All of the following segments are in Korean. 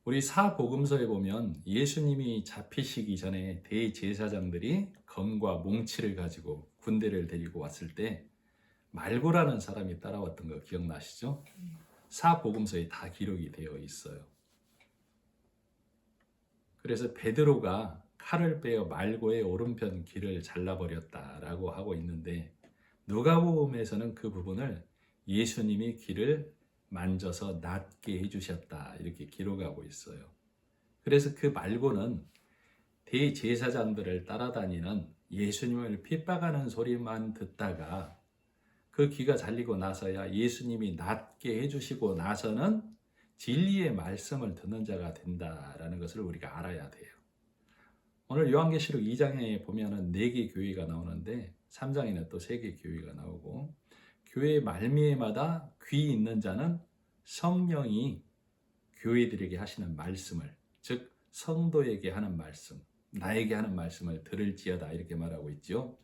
우리 사복음서에 보면 예수님이 잡히시기 전에 대제사장들이 검과 몽치를 가지고 군대를 데리고 왔을 때 말고라는 사람이 따라왔던 거 기억나시죠? 사복음서에 다 기록이 되어 있어요. 그래서 베드로가 칼을 빼어 말고의 오른편 귀를 잘라버렸다라고 하고 있는데 누가복음에서는 그 부분을 예수님이 귀를 만져서 낫게 해주셨다 이렇게 기록하고 있어요. 그래서 그 말고는 대제사장들을 따라다니는 예수님을 핍박하는 소리만 듣다가 그 귀가 잘리고 나서야 예수님이 낫게 해주시고 나서는 진리의 말씀을 듣는 자가 된다라는 것을 우리가 알아야 돼요. 오늘 요한계시록 2장에 보면은 4개 교회가 나오는데 3장에는 또 3개 교회가 나오고 교회 말미에마다 귀 있는 자는 성령이 교회들에게 하시는 말씀을, 즉 성도에게 하는 말씀, 나에게 하는 말씀을 들을지어다 이렇게 말하고 있죠.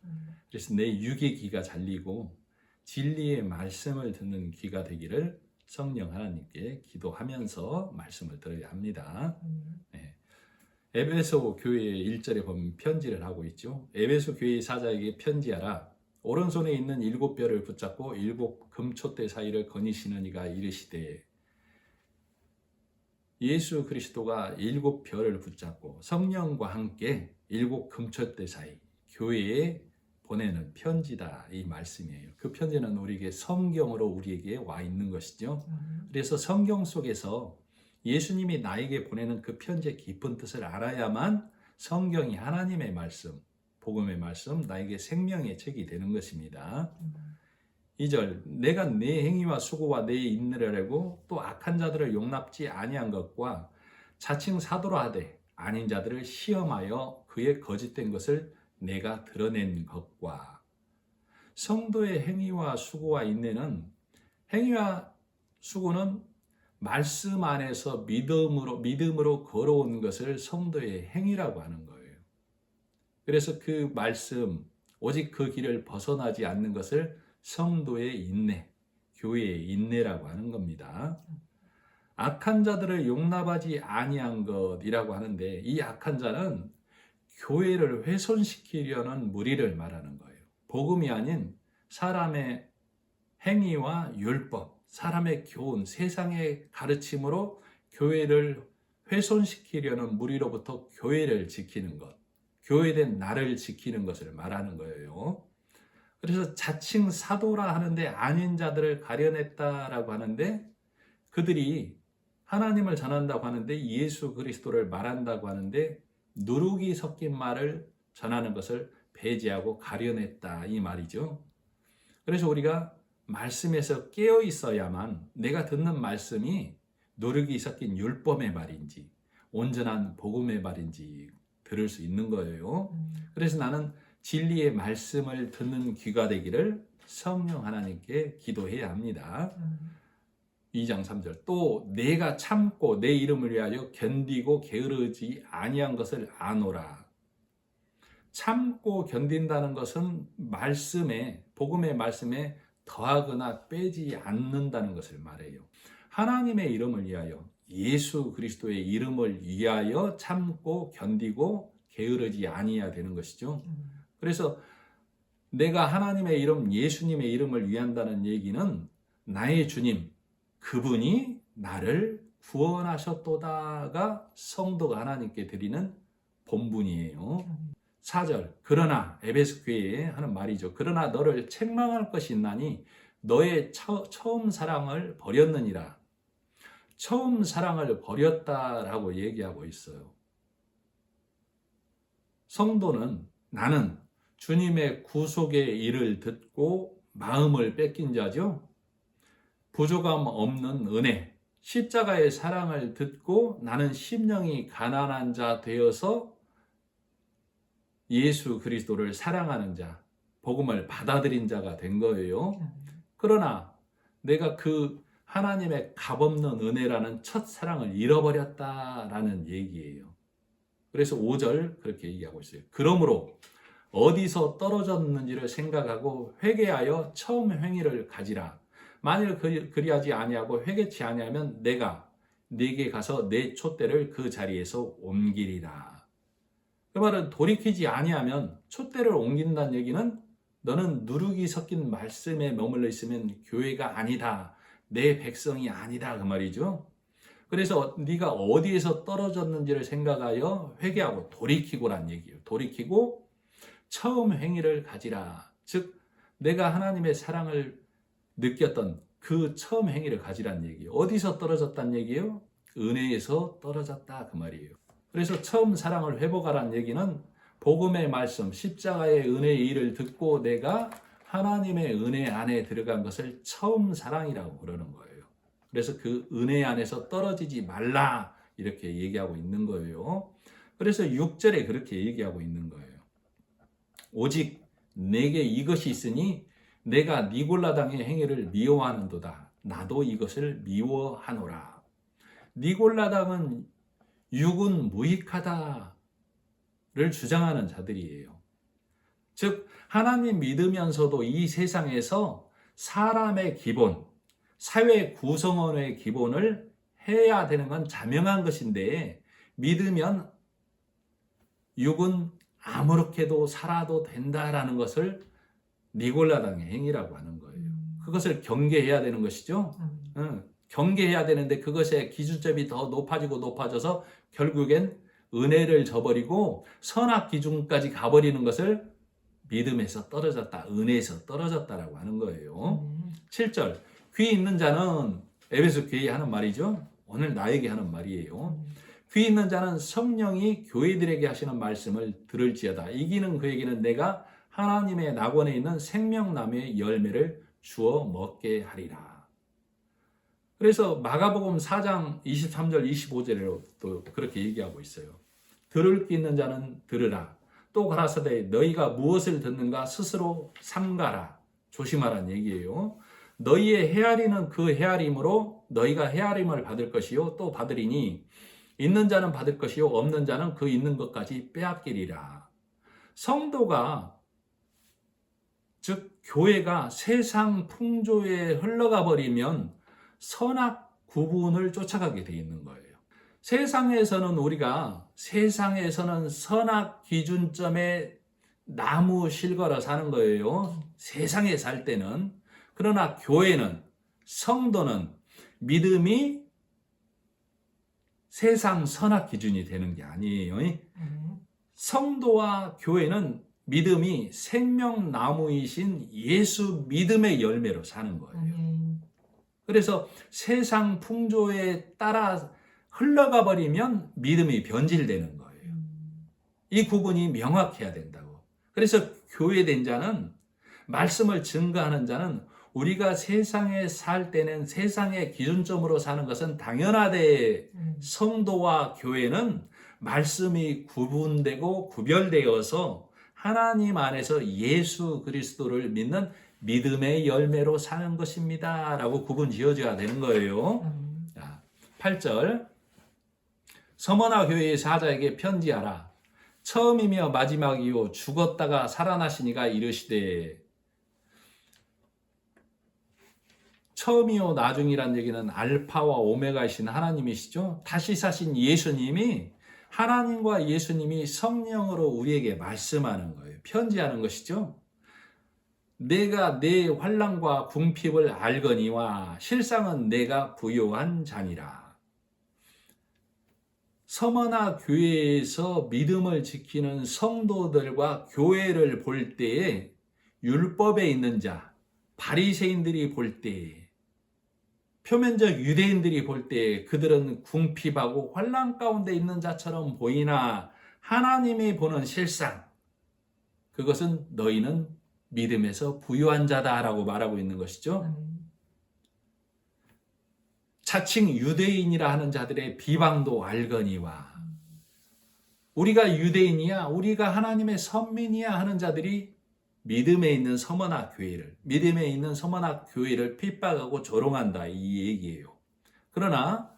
그래서 내 육의 귀가 잘리고 진리의 말씀을 듣는 귀가 되기를 성령 하나님께 기도하면서 말씀을 들어야 합니다. 네. 에베소 교회 1절에 보면 편지를 하고 있죠. 에베소 교회 사자에게 편지하라. 오른손에 있는 7뼈를 붙잡고 7 금촛대 사이를 거니시는 이가 이르시되, 예수 그리스도가 7뼈를 붙잡고 성령과 함께 7 금촛대 사이 교회에 보내는 편지다 이 말씀이에요. 그 편지는 우리에게 성경으로 우리에게 와 있는 것이죠. 그래서 성경 속에서 예수님이 나에게 보내는 그 편지의 깊은 뜻을 알아야만 성경이 하나님의 말씀, 복음의 말씀, 나에게 생명의 책이 되는 것입니다. 2절, 내가 내 행위와 수고와 내 인내를 알고 또 악한 자들을 용납지 아니한 것과 자칭 사도라 하되 아닌 자들을 시험하여 그의 거짓된 것을 내가 드러낸 것과. 성도의 행위와 수고와 인내는, 행위와 수고는 말씀 안에서 믿음으로 걸어온 것을 성도의 행위라고 하는 거예요. 그래서 그 말씀, 오직 그 길을 벗어나지 않는 것을 성도의 인내, 교회의 인내라고 하는 겁니다. 악한 자들을 용납하지 아니한 것이라고 하는데, 이 악한 자는 교회를 훼손시키려는 무리를 말하는 거예요. 복음이 아닌 사람의 행위와 율법, 사람의 교훈, 세상의 가르침으로 교회를 훼손시키려는 무리로부터 교회를 지키는 것, 교회된 나를 지키는 것을 말하는 거예요. 그래서 자칭 사도라 하는데 아닌 자들을 가려냈다라고 하는데, 그들이 하나님을 전한다고 하는데 예수 그리스도를 말한다고 하는데 누룩이 섞인 말을 전하는 것을 배제하고 가려냈다 이 말이죠. 그래서 우리가 말씀에서 깨어 있어야만 내가 듣는 말씀이 누룩이 섞인 율법의 말인지 온전한 복음의 말인지 들을 수 있는 거예요. 그래서 나는 진리의 말씀을 듣는 귀가 되기를 성령 하나님께 기도해야 합니다. 2장 3절, 또 내가 참고 내 이름을 위하여 견디고 게으르지 아니한 것을 아노라. 참고 견딘다는 것은 말씀에, 복음의 말씀에 더하거나 빼지 않는다는 것을 말해요. 하나님의 이름을 위하여, 예수 그리스도의 이름을 위하여 참고 견디고 게으르지 아니해야 되는 것이죠. 그래서 내가 하나님의 이름, 예수님의 이름을 위한다는 얘기는 나의 주님, 그분이 나를 구원하셨도다가 성도가 하나님께 드리는 본분이에요. 4절, 그러나 에베소 교회에 하는 말이죠. 그러나 너를 책망할 것이 있나니 너의 처음 사랑을 버렸느니라. 처음 사랑을 버렸다라고 얘기하고 있어요. 성도는, 나는 주님의 구속의 일을 듣고 마음을 뺏긴 자죠. 부족함 없는 은혜, 십자가의 사랑을 듣고 나는 심령이 가난한 자 되어서 예수 그리스도를 사랑하는 자, 복음을 받아들인 자가 된 거예요. 그러나 내가 그 하나님의 값없는 은혜라는 첫 사랑을 잃어버렸다라는 얘기예요. 그래서 5절 그렇게 얘기하고 있어요. 그러므로 어디서 떨어졌는지를 생각하고 회개하여 처음 행위를 가지라. 만일 그리하지 아니하고 회개치 아니하면 내가 네게 가서 내 촛대를 그 자리에서 옮기리라. 그 말은 돌이키지 아니하면 촛대를 옮긴다는 얘기는 너는 누룩이 섞인 말씀에 머물러 있으면 교회가 아니다. 내 백성이 아니다. 그 말이죠. 그래서 네가 어디에서 떨어졌는지를 생각하여 회개하고 돌이키고란 얘기예요. 돌이키고 처음 행위를 가지라. 즉 내가 하나님의 사랑을 느꼈던 그 처음 행위를 가지란 얘기예요. 어디서 떨어졌단 얘기예요? 은혜에서 떨어졌다 그 말이에요. 그래서 처음 사랑을 회복하라는 얘기는 복음의 말씀, 십자가의 은혜의 일을 듣고 내가 하나님의 은혜 안에 들어간 것을 처음 사랑이라고 그러는 거예요. 그래서 그 은혜 안에서 떨어지지 말라 이렇게 얘기하고 있는 거예요. 그래서 6절에 그렇게 얘기하고 있는 거예요. 오직 내게 이것이 있으니 내가 니골라당의 행위를 미워하는도다. 나도 이것을 미워하노라. 니골라당은 육은 무익하다를 주장하는 자들이에요. 즉 하나님 믿으면서도 이 세상에서 사람의 기본, 사회 구성원의 기본을 해야 되는 건 자명한 것인데 믿으면 육은 아무렇게도 살아도 된다라는 것을 니골라당의 행위라고 하는 거예요. 그것을 경계해야 되는 것이죠. 경계해야 되는데 그것의 기준점이 더 높아져서 결국엔 은혜를 저버리고 선악 기준까지 가버리는 것을 믿음에서 떨어졌다, 은혜에서 떨어졌다라고 하는 거예요. 7절 귀 있는 자는 에베소 교회에 하는 말이죠. 오늘 나에게 하는 말이에요. 귀 있는 자는 성령이 교회들에게 하시는 말씀을 들을지어다. 이기는 그에게는 내가 하나님의 낙원에 있는 생명나무의 열매를 주어 먹게 하리라. 그래서 마가복음 4장 23절 25절에도 또 그렇게 얘기하고 있어요. 들을 귀 있는 자는 들으라. 또 가라사대 너희가 무엇을 듣는가 스스로 삼가라. 조심하라는 얘기예요. 너희의 헤아리는 그 헤아림으로 너희가 헤아림을 받을 것이요 또 받으리니 있는 자는 받을 것이요 없는 자는 그 있는 것까지 빼앗기리라. 성도가 즉 교회가 세상 풍조에 흘러가 버리면 선악 구분을 쫓아가게 돼 있는 거예요. 세상에서는 선악 기준점에 나무 실거라 사는 거예요. 세상에 살 때는. 그러나 교회는, 성도는 믿음이 세상 선악 기준이 되는 게 아니에요. 성도와 교회는 믿음이 생명나무이신 예수 믿음의 열매로 사는 거예요. 그래서 세상 풍조에 따라 흘러가 버리면 믿음이 변질되는 거예요. 이 구분이 명확해야 된다고. 그래서 교회된 자는, 말씀을 증거하는 자는 우리가 세상에 살 때는 세상의 기준점으로 사는 것은 당연하되 성도와 교회는 말씀이 구분되고 구별되어서 하나님 안에서 예수 그리스도를 믿는 믿음의 열매로 사는 것입니다. 라고 구분 지어져야 되는 거예요. 8절 서머나 교회의 사자에게 편지하라. 처음이며 마지막이요 죽었다가 살아나시니가 이르시되. 처음이요 나중이란 얘기는 알파와 오메가이신 하나님이시죠. 다시 사신 예수님이, 하나님과 예수님이 성령으로 우리에게 말씀하는 거예요. 편지하는 것이죠. 내가 내 환난과 궁핍을 알거니와 실상은 내가 부요한 자니라. 서머나 교회에서 믿음을 지키는 성도들과 교회를 볼 때에 율법에 있는 자, 바리새인들이 볼 때에, 표면적 유대인들이 볼 때 그들은 궁핍하고 환난 가운데 있는 자처럼 보이나 하나님이 보는 실상, 그것은 너희는 믿음에서 부유한 자다라고 말하고 있는 것이죠. 자칭 유대인이라 하는 자들의 비방도 알거니와, 우리가 유대인이야, 우리가 하나님의 선민이야 하는 자들이 믿음에 있는 서머나 교회를 핍박하고 조롱한다 이 얘기예요. 그러나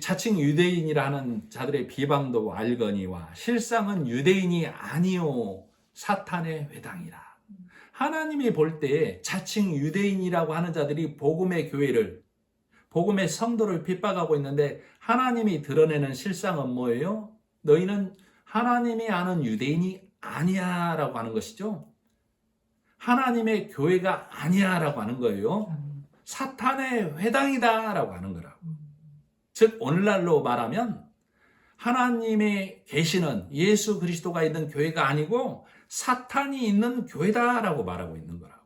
자칭 유대인이라 하는 자들의 비방도 알거니와 실상은 유대인이 아니요 사탄의 회당이라. 하나님이 볼 때 자칭 유대인이라고 하는 자들이 복음의 교회를, 복음의 성도를 핍박하고 있는데 하나님이 드러내는 실상은 뭐예요? 너희는 하나님이 아는 유대인이 아니야 라고 하는 것이죠. 하나님의 교회가 아니야 라고 하는 거예요. 사탄의 회당이다 라고 하는 거라고. 즉 오늘날로 말하면 하나님의 계시는 예수 그리스도가 있는 교회가 아니고 사탄이 있는 교회다 라고 말하고 있는 거라고.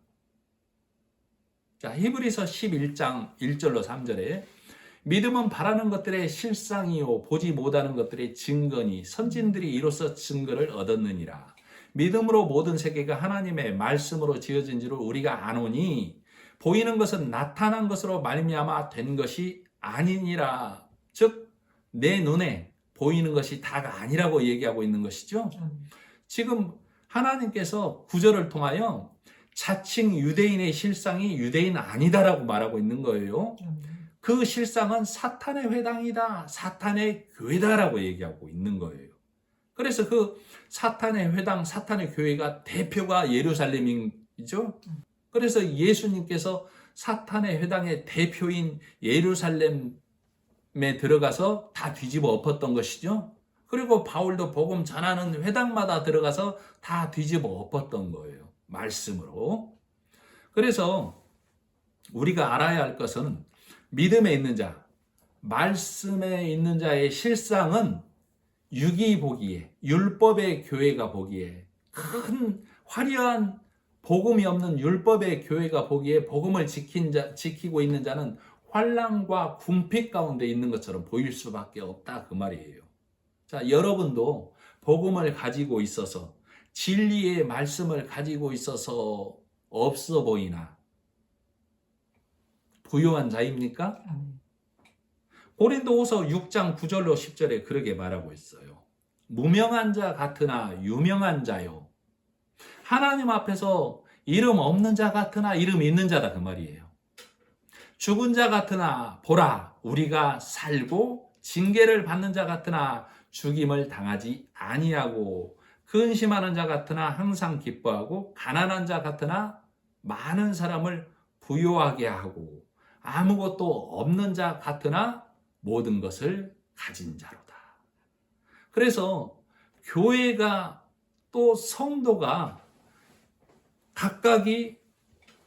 자, 히브리서 11장 1절로 3절에 믿음은 바라는 것들의 실상이요 보지 못하는 것들의 증거니 선진들이 이로써 증거를 얻었느니라. 믿음으로 모든 세계가 하나님의 말씀으로 지어진 줄을 우리가 아노니 보이는 것은 나타난 것으로 말미암아 된 것이 아니니라. 즉 내 눈에 보이는 것이 다가 아니라고 얘기하고 있는 것이죠. 지금 하나님께서 구절을 통하여 자칭 유대인의 실상이 유대인 아니다라고 말하고 있는 거예요. 그 실상은 사탄의 회당이다, 사탄의 교회다라고 얘기하고 있는 거예요. 그래서 그 사탄의 회당, 사탄의 교회가 대표가 예루살렘이죠. 그래서 예수님께서 사탄의 회당의 대표인 예루살렘에 들어가서 다 뒤집어 엎었던 것이죠. 그리고 바울도 복음 전하는 회당마다 들어가서 다 뒤집어 엎었던 거예요. 말씀으로. 그래서 우리가 알아야 할 것은 믿음에 있는 자, 말씀에 있는 자의 실상은 육이 보기에, 율법의 교회가 보기에, 큰 화려한 복음이 없는 율법의 교회가 보기에 복음을 지키고 있는 자는 환난과 궁핍 가운데 있는 것처럼 보일 수밖에 없다 그 말이에요. 자, 여러분도 복음을 가지고 있어서 진리의 말씀을 가지고 있어서 없어 보이나 부요한 자입니까? 고린도후서 6장 9절로 10절에 그렇게 말하고 있어요. 무명한 자 같으나 유명한 자요. 하나님 앞에서 이름 없는 자 같으나 이름 있는 자다 그 말이에요. 죽은 자 같으나 보라 우리가 살고 징계를 받는 자 같으나 죽임을 당하지 아니하고 근심하는 자 같으나 항상 기뻐하고 가난한 자 같으나 많은 사람을 부요하게 하고 아무것도 없는 자 같으나 모든 것을 가진 자로다. 그래서 교회가 또 성도가 각각이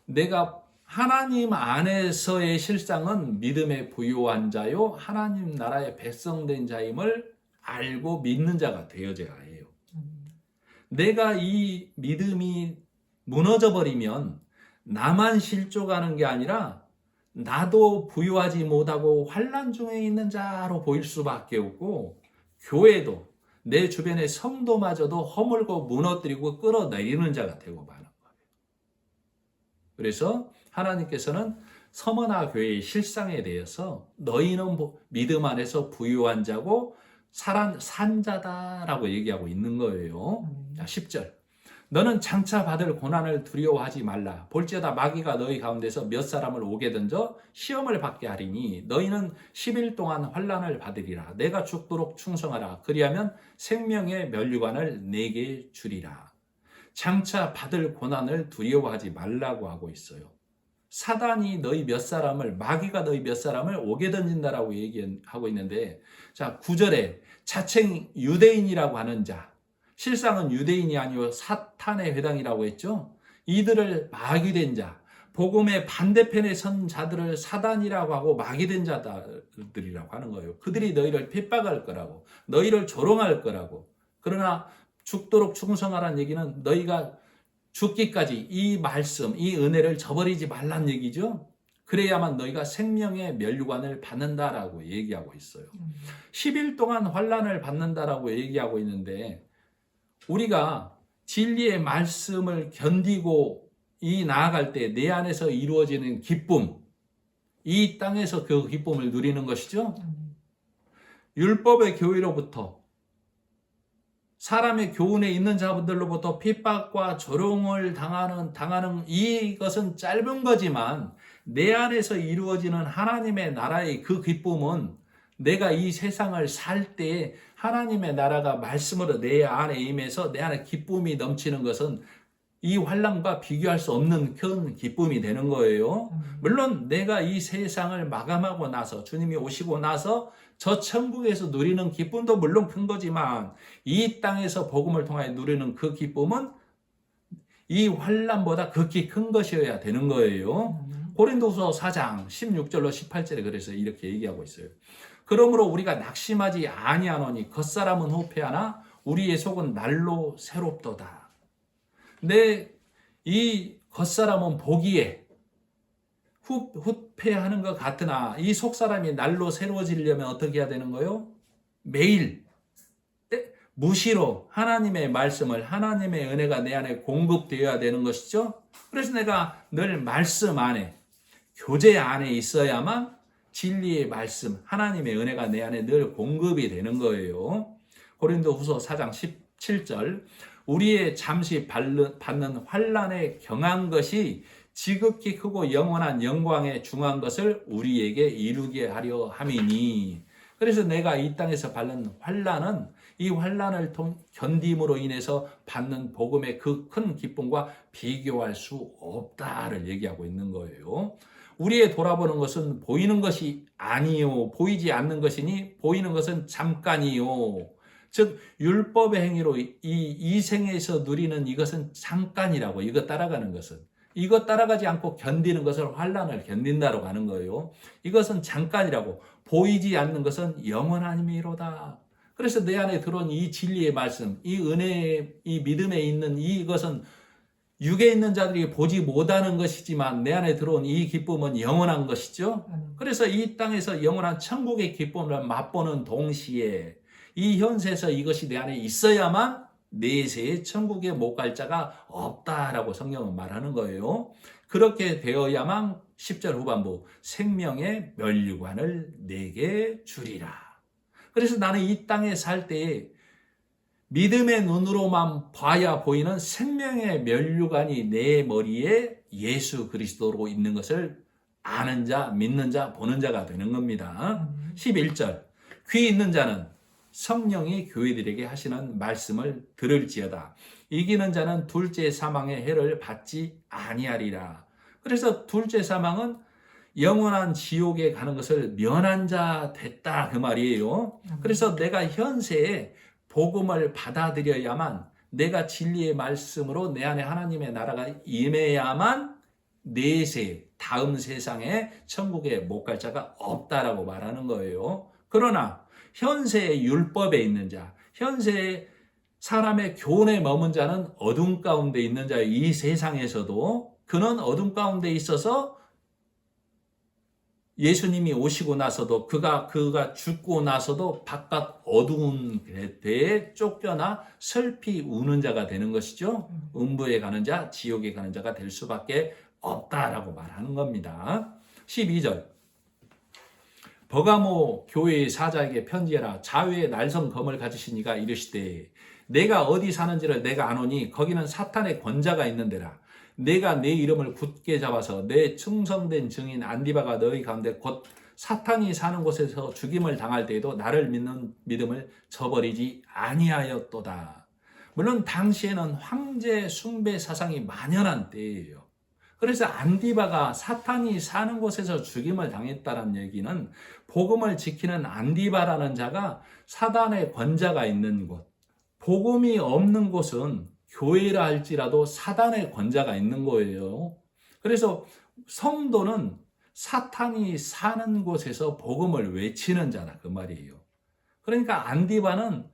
내가 하나님 안에서의 실상은 믿음에 부요한 자요 하나님 나라의 백성된 자임을 알고 믿는 자가 되어져야 해요. 내가 이 믿음이 무너져 버리면 나만 실족하는 게 아니라 나도 부유하지 못하고 환난 중에 있는 자로 보일 수밖에 없고 교회도 내 주변의 성도마저도 허물고 무너뜨리고 끌어내리는 자가 되고 마는 거예요. 그래서 하나님께서는 서머나 교회의 실상에 대해서 너희는 믿음 안에서 부유한 자고 산 자다라고 얘기하고 있는 거예요. 10절. 너는 장차 받을 고난을 두려워하지 말라. 볼지어다 마귀가 너희 가운데서 몇 사람을 오게 던져 시험을 받게 하리니 너희는 10일 동안 환난을 받으리라. 내가 죽도록 충성하라. 그리하면 생명의 면류관을 내게 주리라. 장차 받을 고난을 두려워하지 말라고 하고 있어요. 사단이 너희 몇 사람을, 마귀가 너희 몇 사람을 오게 던진다라고 얘기하고 있는데, 자, 9절에 자칭 유대인이라고 하는 자, 실상은 유대인이 아니고 사탄의 회당이라고 했죠. 이들을 마귀된 자, 복음의 반대편에 선 자들을 사단이라고 하고 마귀된 자들이라고 하는 거예요. 그들이 너희를 핍박할 거라고, 너희를 조롱할 거라고. 그러나 죽도록 충성하라는 얘기는 너희가 죽기까지 이 말씀, 이 은혜를 저버리지 말란 얘기죠. 그래야만 너희가 생명의 면류관을 받는다라고 얘기하고 있어요. 10일 동안 환난을 받는다라고 얘기하고 있는데 우리가 진리의 말씀을 견디고 나아갈 때 내 안에서 이루어지는 기쁨, 이 땅에서 그 기쁨을 누리는 것이죠. 율법의 교회로부터 사람의 교훈에 있는 자분들로부터 핍박과 조롱을 당하는 이것은 짧은 거지만 내 안에서 이루어지는 하나님의 나라의 그 기쁨은 내가 이 세상을 살 때 하나님의 나라가 말씀으로 내 안에 임해서 내 안에 기쁨이 넘치는 것은 이 환난과 비교할 수 없는 큰 기쁨이 되는 거예요. 물론 내가 이 세상을 마감하고 나서 주님이 오시고 나서 저 천국에서 누리는 기쁨도 물론 큰 거지만 이 땅에서 복음을 통하여 누리는 그 기쁨은 이 환난보다 극히 큰 것이어야 되는 거예요. 고린도후서 4장 16절로 18절에 그래서 이렇게 얘기하고 있어요. 그러므로 우리가 낙심하지 아니하노니 겉사람은 후패하나 우리의 속은 날로 새롭도다. 이 겉사람은 보기에 후패하는 것 같으나 이 속사람이 날로 새로워지려면 어떻게 해야 되는 거예요? 매일 무시로 하나님의 말씀을, 하나님의 은혜가 내 안에 공급되어야 되는 것이죠. 그래서 내가 늘 말씀 안에, 교제 안에 있어야만 진리의 말씀, 하나님의 은혜가 내 안에 늘 공급이 되는 거예요. 고린도후서 4장 17절 우리의 잠시 받는 환난에 경한 것이 지극히 크고 영원한 영광에 중한 것을 우리에게 이루게 하려 함이니. 그래서 내가 이 땅에서 받는 환난은 이 환난을 견딤으로 인해서 받는 복음의 그 큰 기쁨과 비교할 수 없다를 얘기하고 있는 거예요. 우리의 돌아보는 것은 보이는 것이 아니요 보이지 않는 것이니 보이는 것은 잠깐이요. 즉 율법의 행위로 이 생에서 누리는 이것은 잠깐이라고. 이거 따라가는 것은, 이거 따라가지 않고 견디는 것을 환난을 견딘다고 하는 거예요. 이것은 잠깐이라고. 보이지 않는 것은 영원함이로다. 그래서 내 안에 들어온 이 진리의 말씀, 이 은혜, 이 믿음에 있는 이것은 육에 있는 자들이 보지 못하는 것이지만 내 안에 들어온 이 기쁨은 영원한 것이죠. 그래서 이 땅에서 영원한 천국의 기쁨을 맛보는 동시에 이 현세에서 이것이 내 안에 있어야만 내세에 천국에 못 갈 자가 없다라고 성경은 말하는 거예요. 그렇게 되어야만 10절 후반부 생명의 면류관을 내게 주리라. 그래서 나는 이 땅에 살 때에 믿음의 눈으로만 봐야 보이는 생명의 면류관이 내 머리에 예수 그리스도로 있는 것을 아는 자, 믿는 자, 보는 자가 되는 겁니다. 11절 귀 있는 자는 성령이 교회들에게 하시는 말씀을 들을지어다. 이기는 자는 둘째 사망의 해를 받지 아니하리라. 그래서 둘째 사망은 영원한 지옥에 가는 것을 면한 자 됐다 그 말이에요. 그래서 내가 현세에 복음을 받아들여야만, 내가 진리의 말씀으로 내 안에 하나님의 나라가 임해야만 내세 다음 세상에 천국에 못 갈 자가 없다라고 말하는 거예요. 그러나 현세의 율법에 있는 자, 현세의 사람의 교훈에 머문 자는 어둠 가운데 있는 자예요. 이 세상에서도 그는 어둠 가운데 있어서 예수님이 오시고 나서도 그가 죽고 나서도 바깥 어두운 데에 쫓겨나 슬피 우는 자가 되는 것이죠. 음부에 가는 자, 지옥에 가는 자가 될 수밖에 없다라고 말하는 겁니다. 12절 버가모 교회의 사자에게 편지해라. 자유의 날선 검을 가지신 이가 이르시되 내가 어디 사는지를 내가 아노니 거기는 사탄의 권자가 있는 데라. 내가 내 이름을 굳게 잡아서 내 충성된 증인 안디바가 너희 가운데 곧 사탄이 사는 곳에서 죽임을 당할 때에도 나를 믿는 믿음을 저버리지 아니하였도다. 물론 당시에는 황제 숭배 사상이 만연한 때예요. 그래서 안디바가 사탄이 사는 곳에서 죽임을 당했다는 얘기는 복음을 지키는 안디바라는 자가 사단의 권자가 있는 곳, 복음이 없는 곳은 교회라 할지라도 사단의 권자가 있는 거예요. 그래서 성도는 사탄이 사는 곳에서 복음을 외치는 자다 그 말이에요. 그러니까 안디바는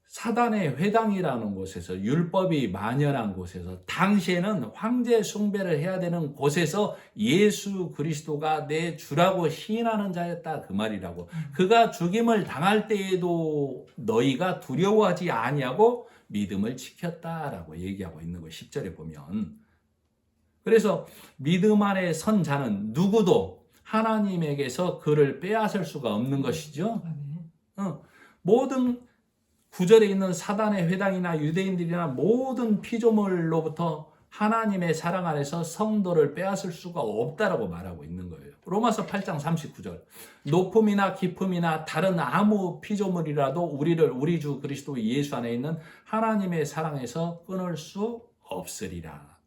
사단의 회당이라는 곳에서, 율법이 만연한 곳에서, 당시에는 황제 숭배를 해야 되는 곳에서 예수 그리스도가 내 주라고 시인하는 자였다 그 말이라고. 그가 죽임을 당할 때에도 너희가 두려워하지 아니하고 믿음을 지켰다라고 얘기하고 있는 거예요. 10절에 보면. 그래서 믿음 안에 선 자는 누구도 하나님에게서 그를 빼앗을 수가 없는 것이죠. 모든 9절에 있는 사단의 회당이나 유대인들이나 모든 피조물로부터 하나님의 사랑 안에서 성도를 빼앗을 수가 없다라고 말하고 있는 거예요. 로마서 8장 39절 높음이나 깊음이나 다른 아무 피조물이라도 우리를 우리 주 그리스도 예수 안에 있는 하나님의 사랑에서 끊을 수 없으리라.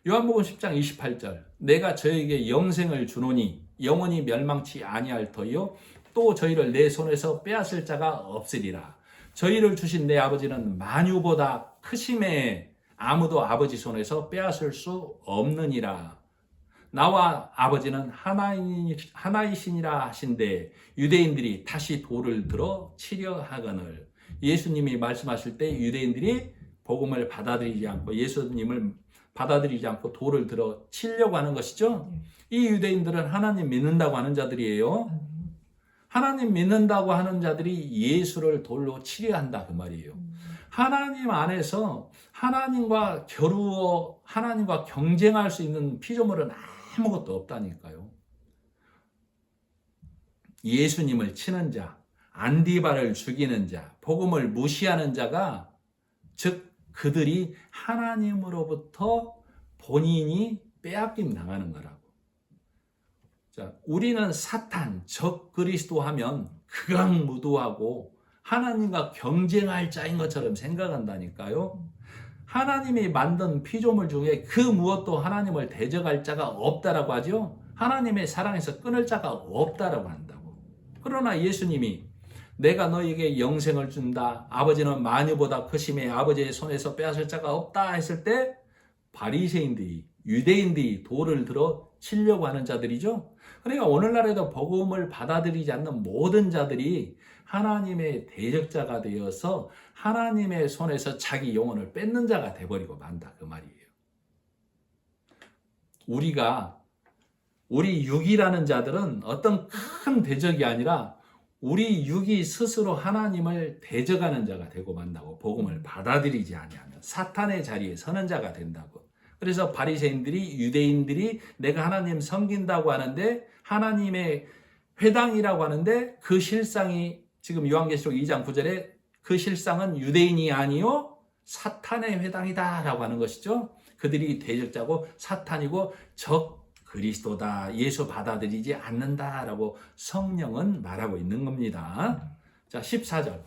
요한복음 10장 28절 내가 저에게 영생을 주노니 영원히 멸망치 아니할 터이요 또 저희를 내 손에서 빼앗을 자가 없으리라. 저희를 주신 내 아버지는 만유보다 크심에 아무도 아버지 손에서 빼앗을 수 없느니라. 나와 아버지는 하나이시니라 하신데 유대인들이 다시 돌을 들어 치려 하거늘. 예수님이 말씀하실 때 유대인들이 복음을 받아들이지 않고 예수님을 받아들이지 않고 돌을 들어 치려고 하는 것이죠. 이 유대인들은 하나님 믿는다고 하는 자들이에요. 하나님 믿는다고 하는 자들이 예수를 돌로 치려 한다 그 말이에요. 하나님 안에서 하나님과 겨루어 하나님과 경쟁할 수 있는 피조물은 아무것도 없다니까요. 예수님을 치는 자, 안디바를 죽이는 자, 복음을 무시하는 자가 즉 그들이 하나님으로부터 본인이 빼앗김 당하는 거라고. 자, 우리는 사탄, 적 그리스도 하면 극악무도하고 하나님과 경쟁할 자인 것처럼 생각한다니까요. 하나님이 만든 피조물 중에 그 무엇도 하나님을 대적할 자가 없다라고 하죠. 하나님의 사랑에서 끊을 자가 없다라고 한다고. 그러나 예수님이 내가 너에게 영생을 준다. 아버지는 만유보다 크심에 아버지의 손에서 빼앗을 자가 없다 했을 때 바리새인들이 유대인들이 돌을 들어 치려고 하는 자들이죠. 그러니까 오늘날에도 복음을 받아들이지 않는 모든 자들이 하나님의 대적자가 되어서 하나님의 손에서 자기 영혼을 뺏는 자가 돼버리고 만다 그 말이에요. 우리 육이라는 자들은 어떤 큰 대적이 아니라 우리 육이 스스로 하나님을 대적하는 자가 되고 만다고. 복음을 받아들이지 아니하면 사탄의 자리에 서는 자가 된다고. 그래서 바리새인들이 유대인들이 내가 하나님 섬긴다고 하는데 하나님의 회당이라고 하는데 그 실상이 지금 요한계시록 2장 9절에 그 실상은 유대인이 아니요 사탄의 회당이다 라고 하는 것이죠. 그들이 대적자고 사탄이고 적 그리스도다. 예수 받아들이지 않는다라고 성령은 말하고 있는 겁니다. 자, 14절.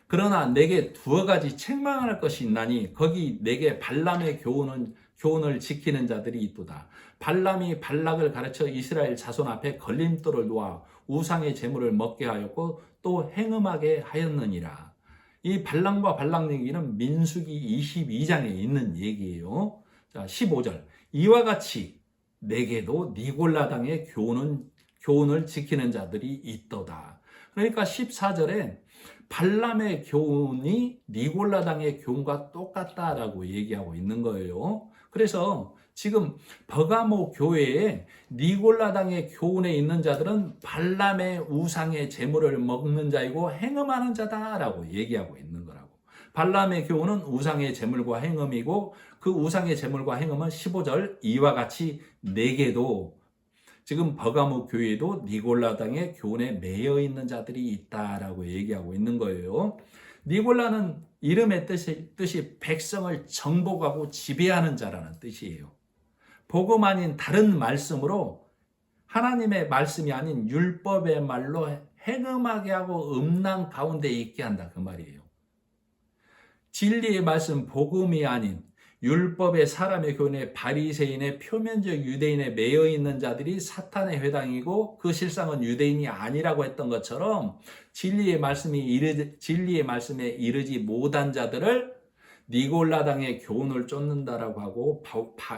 그러나 내게 두어 가지 책망할 것이 있나니 거기 내게 발람의 교훈을 지키는 자들이 있도다. 발람이 발락을 가르쳐 이스라엘 자손 앞에 걸림돌을 놓아 우상의 제물을 먹게 하였고 또 행음하게 하였느니라. 이 발람과 발락 얘기는 민수기 22장에 있는 얘기예요. 자, 15절. 이와 같이 내게도 니골라당의 교훈을 지키는 자들이 있도다. 그러니까 14절에 발람의 교훈이 니골라당의 교훈과 똑같다라고 얘기하고 있는 거예요. 그래서 지금 버가모 교회에 니골라당의 교훈에 있는 자들은 발람의 우상의 제물을 먹는 자이고 행음하는 자다라고 얘기하고 있는 거라고. 발람의 교훈은 우상의 제물과 행음이고 그 우상의 제물과 행음은 15절 이와 같이 내게도 지금 버가모 교회도 니골라당의 교훈에 매여 있는 자들이 있다라고 얘기하고 있는 거예요. 니골라는 이름의 뜻이 백성을 정복하고 지배하는 자라는 뜻이에요. 복음 아닌 다른 말씀으로 하나님의 말씀이 아닌 율법의 말로 행음하게 하고 음란 가운데 있게 한다 그 말이에요. 진리의 말씀 복음이 아닌 율법의 사람의 교훈에 바리새인의 표면적 유대인에 매여 있는 자들이 사탄의 회당이고 그 실상은 유대인이 아니라고 했던 것처럼 진리의 말씀에 이르지 못한 자들을 니골라당의 교훈을 쫓는다라고 하고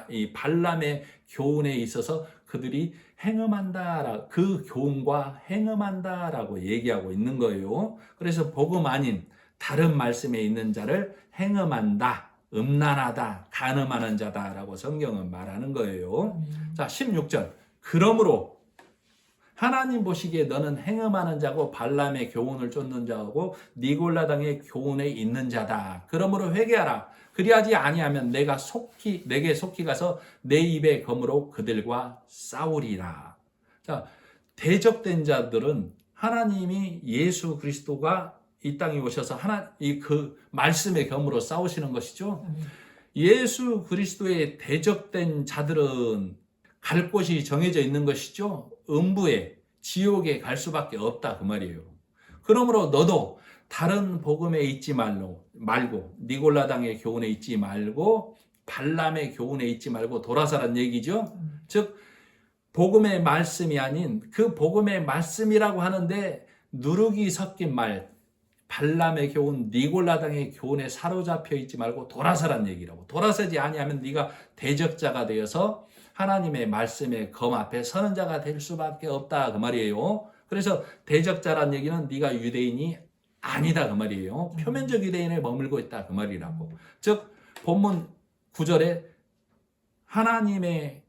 이 발람의 교훈에 있어서 그들이 행음한다, 그 교훈과 행음한다라고 얘기하고 있는 거예요. 그래서 복음 아닌 다른 말씀에 있는 자를 행음한다, 음란하다, 간음하는 자다라고 성경은 말하는 거예요. 자, 16절. 그러므로 하나님 보시기에 너는 행음하는 자고 발람의 교훈을 쫓는 자고 니골라당의 교훈에 있는 자다. 그러므로 회개하라. 그리하지 아니하면 내게 속히 가서 내 입의 검으로 그들과 싸우리라. 자, 대적된 자들은 하나님이 예수 그리스도가 이 땅에 오셔서 그 말씀의 검으로 싸우시는 것이죠. 예수 그리스도의 대적된 자들은 갈 곳이 정해져 있는 것이죠. 음부에, 지옥에 갈 수밖에 없다 그 말이에요. 그러므로 너도 다른 복음에 있지 말고 니골라당의 교훈에 있지 말고 발람의 교훈에 있지 말고 돌아서란 얘기죠. 즉 복음의 말씀이 아닌 그 복음의 말씀이라고 하는데 누룩이 섞인 말, 발람의 교훈, 니골라당의 교훈에 사로잡혀 있지 말고 돌아서란 얘기라고. 돌아서지 아니하면 네가 대적자가 되어서 하나님의 말씀의 검 앞에 서는 자가 될 수밖에 없다 그 말이에요. 그래서 대적자란 얘기는 네가 유대인이 아니다 그 말이에요. 표면적 유대인에 머물고 있다 그 말이라고. 즉 본문 9절에 하나님의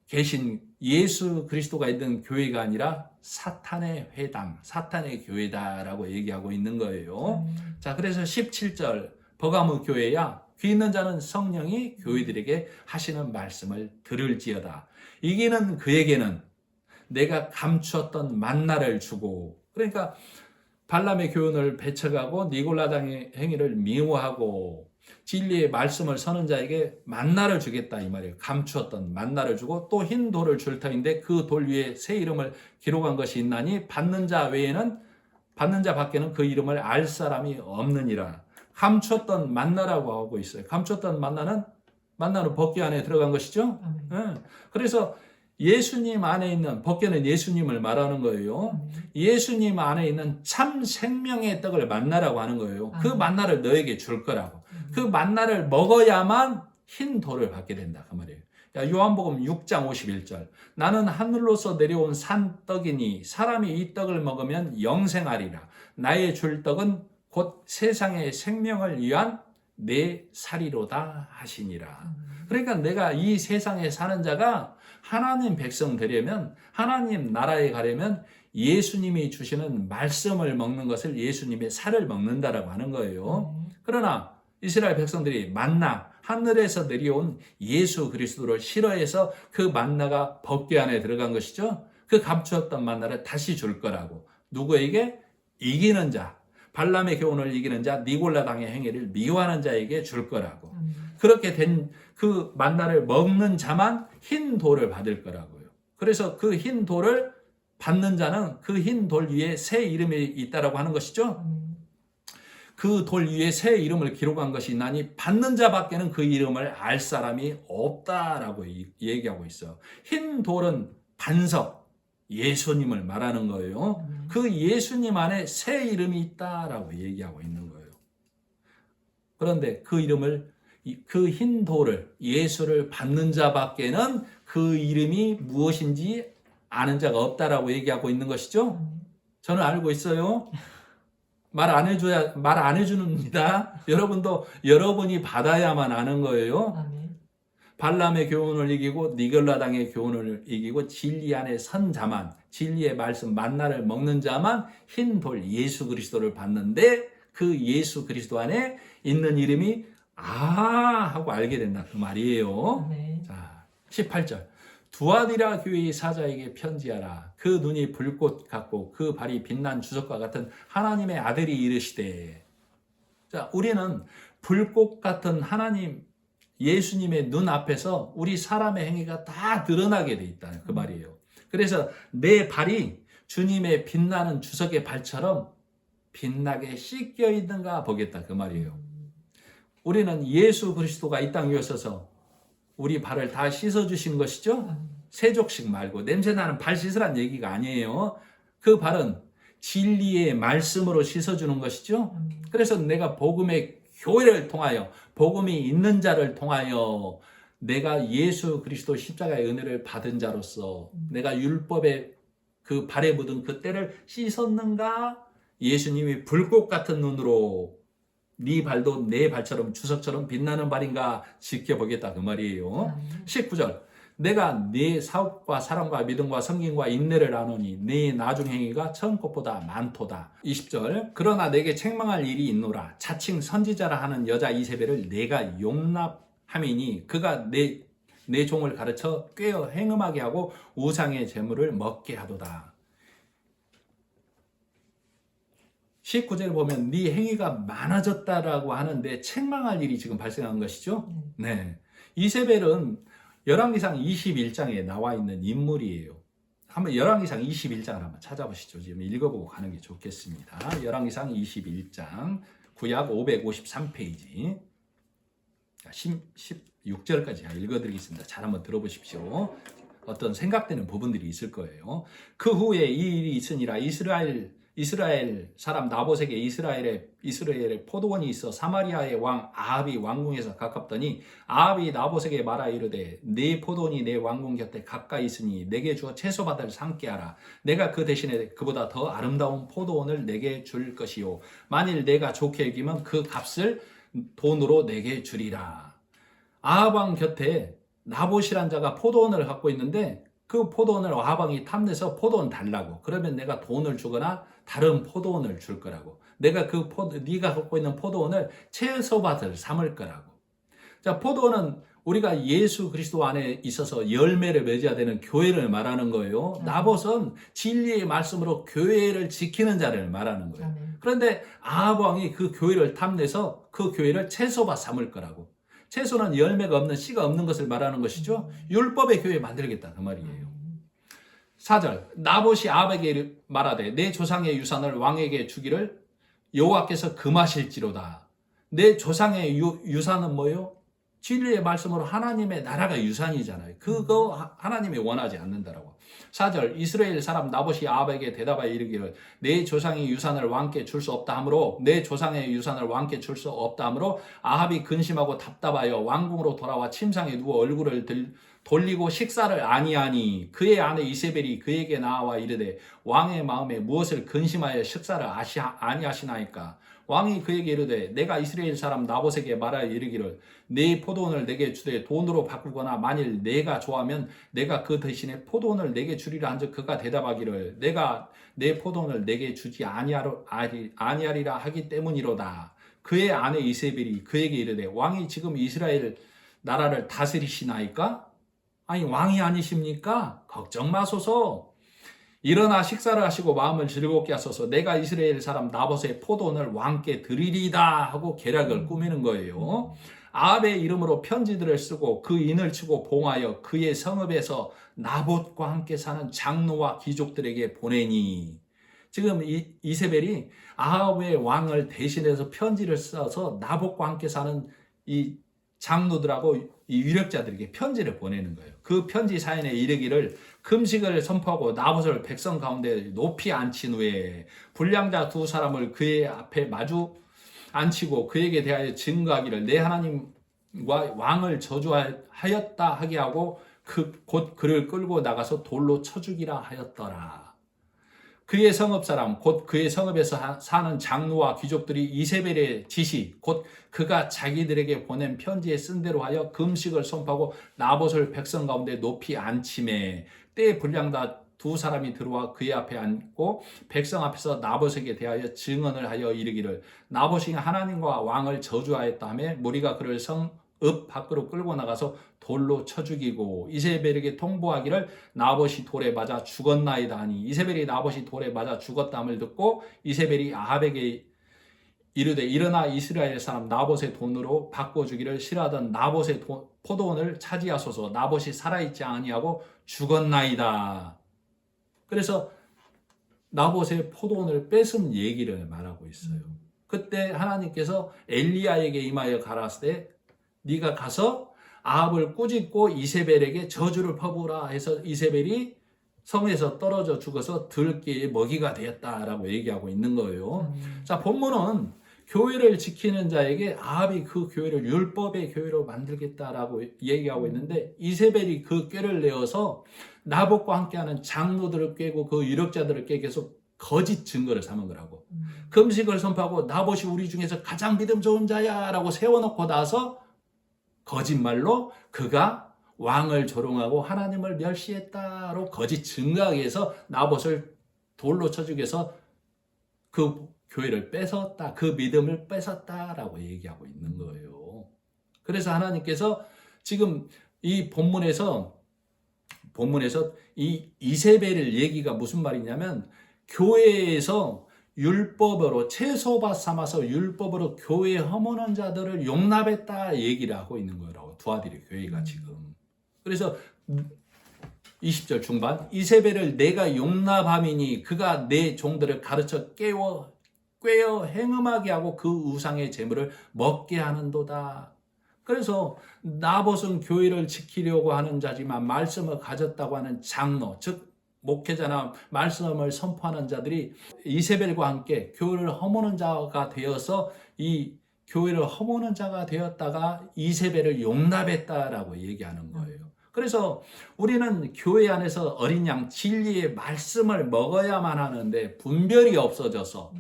계신 예수 그리스도가 있는 교회가 아니라 사탄의 회당, 사탄의 교회다라고 얘기하고 있는 거예요. 자, 그래서 17절 버가모 교회야 귀 있는 자는 성령이 교회들에게 하시는 말씀을 들을지어다. 이기는 그에게는 내가 감추었던 만나를 주고, 그러니까 발람의 교훈을 배척하고 니골라당의 행위를 미워하고 진리의 말씀을 서는 자에게 만나를 주겠다 이 말이에요. 감추었던 만나를 주고 또 흰 돌을 줄 터인데 그 돌 위에 새 이름을 기록한 것이 있나니 받는 자 밖에는 그 이름을 알 사람이 없느니라. 감추었던 만나라고 하고 있어요. 감추었던 만나는 법궤 안에 들어간 것이죠. 그래서 예수님 안에 있는, 법궤는 예수님을 말하는 거예요. 예수님 안에 있는 참 생명의 떡을 만나라고 하는 거예요. 그 만나를 너에게 줄 거라고. 그 만나를 먹어야만 흰 돌을 받게 된다 그 말이에요. 요한복음 6장 51절 나는 하늘로서 내려온 산떡이니 사람이 이 떡을 먹으면 영생하리라. 나의 줄 떡은 곧 세상의 생명을 위한 내 살이로다 하시니라. 그러니까 내가 이 세상에 사는 자가 하나님 백성 되려면, 하나님 나라에 가려면 예수님이 주시는 말씀을 먹는 것을 예수님의 살을 먹는다라고 하는 거예요. 그러나 이스라엘 백성들이 만나, 하늘에서 내려온 예수 그리스도를 싫어해서 그 만나가 법궤 안에 들어간 것이죠. 그 감추었던 만나를 다시 줄 거라고. 누구에게? 이기는 자, 발람의 교훈을 이기는 자, 니골라당의 행위를 미워하는 자에게 줄 거라고. 그렇게 된 그 만나를 먹는 자만 흰 돌을 받을 거라고요. 그래서 그 흰 돌을 받는 자는 그 흰 돌 위에 새 이름이 있다라고 하는 것이죠. 그 돌 위에 새 이름을 기록한 것이 있나니 받는 자밖에는 그 이름을 알 사람이 없다라고 얘기하고 있어요. 흰 돌은 반석, 예수님을 말하는 거예요. 그 예수님 안에 새 이름이 있다라고 얘기하고 있는 거예요. 그런데 그 이름을, 그 흰 돌을, 예수를 받는 자밖에는 그 이름이 무엇인지 아는 자가 없다라고 얘기하고 있는 것이죠. 저는 알고 있어요. 말 안 해줍니다. 여러분도 여러분이 받아야만 아는 거예요. 발람의 교훈을 이기고 니골라당의 교훈을 이기고 진리 안에 선 자만, 진리의 말씀 만나를 먹는 자만 흰 돌 예수 그리스도를 받는데 그 예수 그리스도 안에 있는 이름이 하고 알게 된다 그 말이에요. 자, 18절 두아디라 교회의 사자에게 편지하라. 그 눈이 불꽃 같고 그 발이 빛난 주석과 같은 하나님의 아들이 이르시되. 자, 우리는 불꽃 같은 하나님 예수님의 눈 앞에서 우리 사람의 행위가 다 드러나게 돼 있다 그 말이에요. 그래서 내 발이 주님의 빛나는 주석의 발처럼 빛나게 씻겨 있는가 보겠다 그 말이에요. 우리는 예수 그리스도가 이 땅 위에 오셔서 우리 발을 다 씻어주신 것이죠. 세족식 말고 냄새나는 발 씻으란 얘기가 아니에요. 그 발은 진리의 말씀으로 씻어주는 것이죠. 그래서 내가 복음의 교회를 통하여, 복음이 있는 자를 통하여 내가 예수 그리스도 십자가의 은혜를 받은 자로서 내가 율법의 그 발에 묻은 그 때를 씻었는가? 예수님이 불꽃 같은 눈으로 네 발도 내 발처럼 주석처럼 빛나는 발인가 지켜보겠다 그 말이에요. 19절 내가 네 사업과 사랑과 믿음과 섬김과 인내를 아노니 네 나중 행위가 처음 것보다 많도다. 20절 그러나 내게 책망할 일이 있노라. 자칭 선지자라 하는 여자 이세벨을 내가 용납함이니 그가 내 종을 가르쳐 꾀어 행음하게 하고 우상의 재물을 먹게 하도다. 19절에 보면 네 행위가 많아졌다라고 하는데 책망할 일이 지금 발생한 것이죠. 네, 이세벨은 열왕기상 21장에 나와 있는 인물이에요. 한번 열왕기상 21장을 한번 찾아보시죠. 지금 읽어보고 가는 게 좋겠습니다. 열왕기상 21장 구약 553페이지 16절까지 읽어드리겠습니다. 잘 한번 들어보십시오. 어떤 생각되는 부분들이 있을 거예요. 그 후에 이 일이 있으니라 이스라엘 사람 나봇에게 이스라엘의 포도원이 있어 사마리아의 왕 아합이 왕궁에서 가깝더니 아합이 나봇에게 말하 이르되 네 포도원이 내 왕궁 곁에 가까이 있으니 내게 주어 채소밭을 삼게 하라. 내가 그 대신에 그보다 더 아름다운 포도원을 내게 줄 것이요 만일 내가 좋게 여기면 그 값을 돈으로 내게 주리라. 아합 왕 곁에 나봇이란 자가 포도원을 갖고 있는데 그 포도원을 아합 왕이 탐내서 포도원 달라고. 그러면 내가 돈을 주거나 다른 포도원을 줄 거라고. 내가 네가 갖고 있는 포도원을 채소밭을 삼을 거라고. 자, 포도원은 우리가 예수 그리스도 안에 있어서 열매를 맺어야 되는 교회를 말하는 거예요. 나봇은 진리의 말씀으로 교회를 지키는 자를 말하는 거예요. 그런데 아합 왕이 그 교회를 탐내서 그 교회를 채소밭 삼을 거라고. 채소는 열매가 없는 씨가 없는 것을 말하는 것이죠. 율법의 교회 만들겠다 그 말이에요. 4절 나봇이 아합에게 말하되 내 조상의 유산을 왕에게 주기를 여호와께서 금하실지로다. 내 조상의 유산은 뭐예요? 진리의 말씀으로 하나님의 나라가 유산이잖아요. 그거 하나님이 원하지 않는다라고. 4절 이스라엘 사람 나봇이 아합에게 대답하여 이르기를 내 조상의 유산을 왕께 줄 수 없다 하므로 내 조상의 유산을 왕께 줄 수 없다 하므로 아합이 근심하고 답답하여 왕궁으로 돌아와 침상에 누워 얼굴을 돌리고 식사를 아니하니 그의 아내 이세벨이 그에게 나와 이르되 왕의 마음에 무엇을 근심하여 식사를 아니하시나이까. 왕이 그에게 이르되 내가 이스라엘 사람 나봇에게 말하여 이르기를 네 포도원을 내게 주되 돈으로 바꾸거나 만일 내가 좋아하면 내가 그 대신에 포도원을 내게 주리라 한즉 그가 대답하기를 내가 내 포도원을 내게 주지 아니하리라 하기 때문이로다. 그의 아내 이세벨이 그에게 이르되 왕이 지금 이스라엘 나라를 다스리시나이까? 아니 왕이 아니십니까? 걱정 마소서. 일어나 식사를 하시고 마음을 즐겁게 하소서. 내가 이스라엘 사람 나봇의 포도원을 왕께 드리리다 하고 계략을 꾸미는 거예요. 아합의 이름으로 편지들을 쓰고 그 인을 치고 봉하여 그의 성읍에서 나봇과 함께 사는 장로와 귀족들에게 보내니. 지금 이세벨이 아합의 왕을 대신해서 편지를 써서 나봇과 함께 사는 이 장로들하고 이 유력자들에게 편지를 보내는 거예요. 그 편지 사연에 이르기를 금식을 선포하고 나봇을 백성 가운데 높이 앉힌 후에 불량자 두 사람을 그의 앞에 마주 앉히고 그에게 대하여 증거하기를 내 하나님과 왕을 저주하였다 하게 하고 곧 그를 끌고 나가서 돌로 쳐 죽이라 하였더라. 그의 성읍 사람 곧 그의 성읍에서 사는 장로와 귀족들이 이세벨의 지시 곧 그가 자기들에게 보낸 편지에 쓴 대로 하여 금식을 선포하고 나봇을 백성 가운데 높이 앉히매 때에 불량자 두 사람이 들어와 그의 앞에 앉고 백성 앞에서 나봇에게 대하여 증언을 하여 이르기를 나봇이 하나님과 왕을 저주하였다며 무리가 그를 성읍 밖으로 끌고 나가서 돌로 쳐 죽이고 이세벨에게 통보하기를 나봇이 돌에 맞아 죽었나이다 하니 이세벨이 나봇이 돌에 맞아 죽었다함을 듣고 이세벨이 아합에게 이르되 일어나 이스라엘 사람 나봇의 돈으로 바꿔주기를 싫어하던 나봇의 포도원을 차지하소서. 나봇이 살아있지 아니하고 죽었나이다. 그래서 나봇의 포도원을 뺏은 얘기를 말하고 있어요. 그때 하나님께서 엘리야에게 임하여 가라사대 때 네가 가서 아합을 꾸짖고 이세벨에게 저주를 퍼부으라 해서 이세벨이 성에서 떨어져 죽어서 들깨의 먹이가 되었다라고 얘기하고 있는 거예요. 자, 본문은 교회를 지키는 자에게 아합이 그 교회를 율법의 교회로 만들겠다라고 얘기하고 있는데 이세벨이 그 꾀를 내어서 나봇과 함께하는 장로들을 꿰고 그 유력자들을 꿰 계속 거짓 증거를 삼은 거라고. 금식을 선포하고 나봇이 우리 중에서 가장 믿음 좋은 자야 라고 세워놓고 나서 거짓말로 그가 왕을 조롱하고 하나님을 멸시했다로 거짓 증거하기 위해서 나봇을 돌로 쳐 죽여서 그 교회를 뺏었다, 그 믿음을 뺏었다라고 얘기하고 있는 거예요. 그래서 하나님께서 지금 이 본문에서 이 이세벨 얘기가 무슨 말이냐면 교회에서 율법으로 채소밭 삼아서 율법으로 교회에 허무는 자들을 용납했다 얘기를 하고 있는 거라고 두아디르 교회가 지금. 그래서 20절 중반 이세벨을 내가 용납함이니 그가 내 종들을 가르쳐 꿰어 행음하게 하고 그 우상의 재물을 먹게 하는도다. 그래서 나봇은 교회를 지키려고 하는 자지만 말씀을 가졌다고 하는 장로, 즉 목회자나 말씀을 선포하는 자들이 이세벨과 함께 교회를 허무는 자가 되어서 이 교회를 허무는 자가 되었다가 이세벨을 용납했다라고 얘기하는 거예요. 그래서 우리는 교회 안에서 어린 양 진리의 말씀을 먹어야만 하는데 분별이 없어져서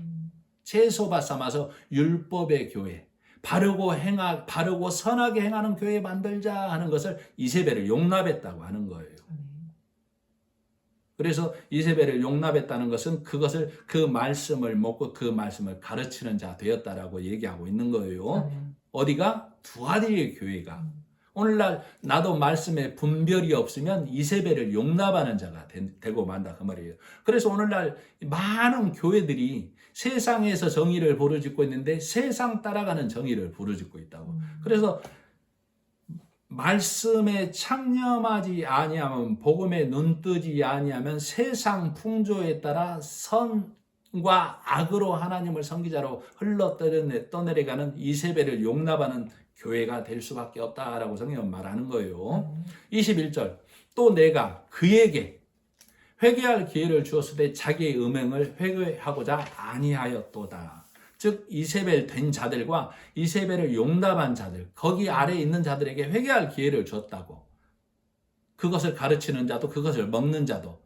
채소밭 삼아서 율법의 교회, 바르고 선하게 행하는 교회 만들자 하는 것을 이세벨을 용납했다고 하는 거예요. 그래서 이세벨을 용납했다는 것은 그것을 그 말씀을 먹고 그 말씀을 가르치는 자 되었다라고 얘기하고 있는 거예요. 어디가? 두아디의 교회가. 오늘날 나도 말씀에 분별이 없으면 이세벨을 용납하는 자가 되고 만다 그 말이에요. 그래서 오늘날 많은 교회들이 세상에서 정의를 부르짖고 있는데 세상 따라가는 정의를 부르짖고 있다고. 그래서 말씀에 창념하지 아니하면 복음에 눈뜨지 아니하면 세상 풍조에 따라 선과 악으로 하나님을 섬기자로 떠내려가는 이세벨을 용납하는 교회가 될 수밖에 없다라고 성경은 말하는 거예요. 21절 또 내가 그에게 회개할 기회를 주었을 때 자기의 음행을 회개하고자 아니하였도다. 즉 이세벨 된 자들과 이세벨을 용납한 자들, 거기 아래에 있는 자들에게 회개할 기회를 줬다고. 그것을 가르치는 자도 그것을 먹는 자도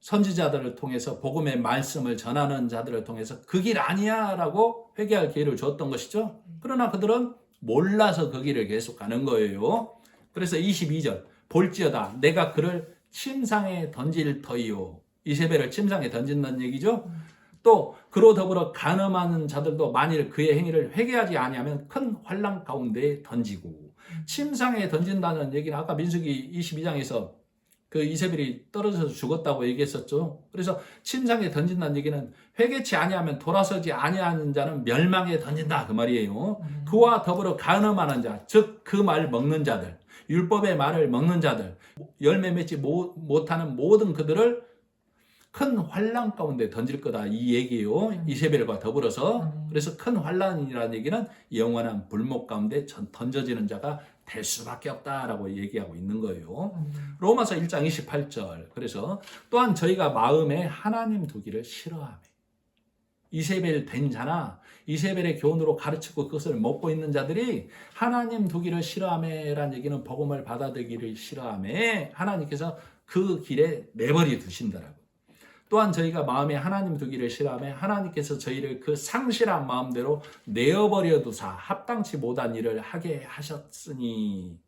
선지자들을 통해서 복음의 말씀을 전하는 자들을 통해서 그 길 아니야 라고 회개할 기회를 줬던 것이죠. 그러나 그들은 몰라서 그 길을 계속 가는 거예요. 그래서 22절 볼지어다 내가 그를 침상에 던질 터이요. 이세벨을 침상에 던진다는 얘기죠. 또 그로 더불어 간음하는 자들도 만일 그의 행위를 회개하지 아니하면 큰 환난 가운데 던지고. 침상에 던진다는 얘기는 아까 민수기 22장에서 그 이세벨이 떨어져서 죽었다고 얘기했었죠. 그래서 침상에 던진다는 얘기는 회개치 아니하면 돌아서지 아니하는 자는 멸망에 던진다 그 말이에요. 그와 더불어 간음하는 자, 즉 그 말 먹는 자들, 율법의 말을 먹는 자들, 열매 맺지 못하는 모든 그들을 큰 환난 가운데 던질 거다 이 얘기예요. 이세벨과 더불어서. 그래서 큰 환난이라는 얘기는 영원한 불목 가운데 던져지는 자가 될 수밖에 없다라고 얘기하고 있는 거예요. 로마서 1장 28절 그래서 또한 저희가 마음에 하나님 두기를 싫어하며 이세벨 된 자나 이세벨의 교훈으로 가르치고 그것을 먹고 있는 자들이 하나님 두기를 싫어하며라는 얘기는 복음을 받아들이기를 싫어하며 하나님께서 그 길에 내버려 두신다라고. 또한 저희가 마음에 하나님 두기를 싫어하며 하나님께서 저희를 그 상실한 마음대로 내어버려 두사 합당치 못한 일을 하게 하셨으니.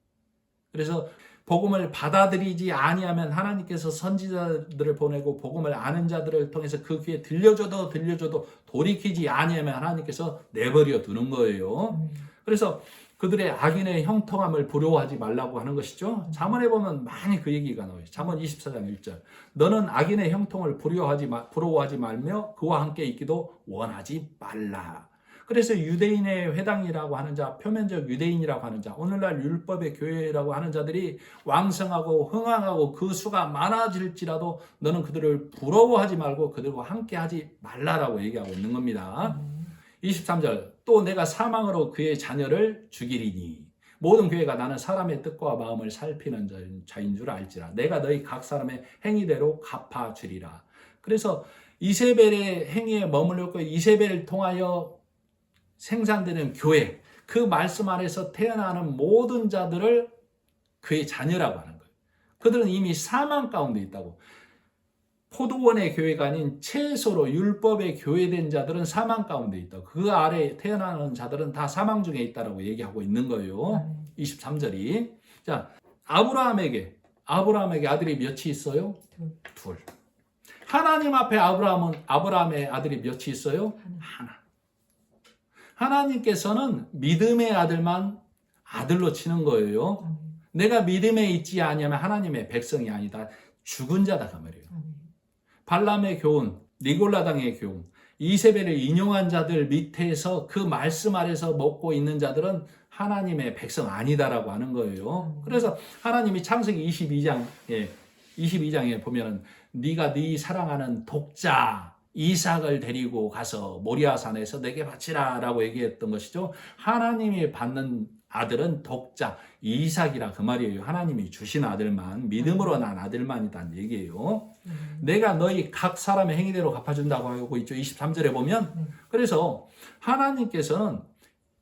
그래서 복음을 받아들이지 아니하면 하나님께서 선지자들을 보내고 복음을 아는 자들을 통해서 그 귀에 들려줘도 돌이키지 아니하면 하나님께서 내버려 두는 거예요. 그래서 그들의 악인의 형통함을 부러워하지 말라고 하는 것이죠. 잠언에 보면 많이 그 얘기가 나와요. 잠언 24장 1절 너는 악인의 형통을 부러워하지 말며 그와 함께 있기도 원하지 말라. 그래서 유대인의 회당이라고 하는 자, 표면적 유대인이라고 하는 자, 오늘날 율법의 교회라고 하는 자들이 왕성하고 흥황하고 그 수가 많아질지라도 너는 그들을 부러워하지 말고 그들과 함께 하지 말라라고 얘기하고 있는 겁니다. 23절 또 내가 사망으로 그의 자녀를 죽이리니 모든 교회가 나는 사람의 뜻과 마음을 살피는 자인 줄 알지라 내가 너희 각 사람의 행위대로 갚아주리라. 그래서 이세벨의 행위에 머물렀고 이세벨을 통하여 생산되는 교회, 그 말씀 안에서 태어나는 모든 자들을 그의 자녀라고 하는 거예요. 그들은 이미 사망 가운데 있다고. 포도원의 교회가 아닌 채소로 율법의 교회된 자들은 사망 가운데 있다고. 그 아래 태어나는 자들은 다 사망 중에 있다고 얘기하고 있는 거예요. 23절이. 자, 아브라함에게 아들이 몇이 있어요? 둘. 하나님 앞에 아브라함의 아들이 몇이 있어요? 하나. 하나님께서는 믿음의 아들만 아들로 치는 거예요. 내가 믿음에 있지 아니하면 하나님의 백성이 아니다. 죽은 자다 그 말이에요. 발람의 교훈, 니골라당의 교훈, 이세벨을 인용한 자들 밑에서 그 말씀 아래서 먹고 있는 자들은 하나님의 백성 아니다라고 하는 거예요. 그래서 하나님이 창세기 22장에 보면은 네가 네 사랑하는 독자 이삭을 데리고 가서 모리아산에서 내게 바치라라고 얘기했던 것이죠. 하나님이 받는 아들은 독자 이삭이라 그 말이에요. 하나님이 주신 아들만, 믿음으로 난 아들만이란 얘기예요. 내가 너희 각 사람의 행위대로 갚아준다고 하고 있죠. 23절에 보면. 그래서 하나님께서는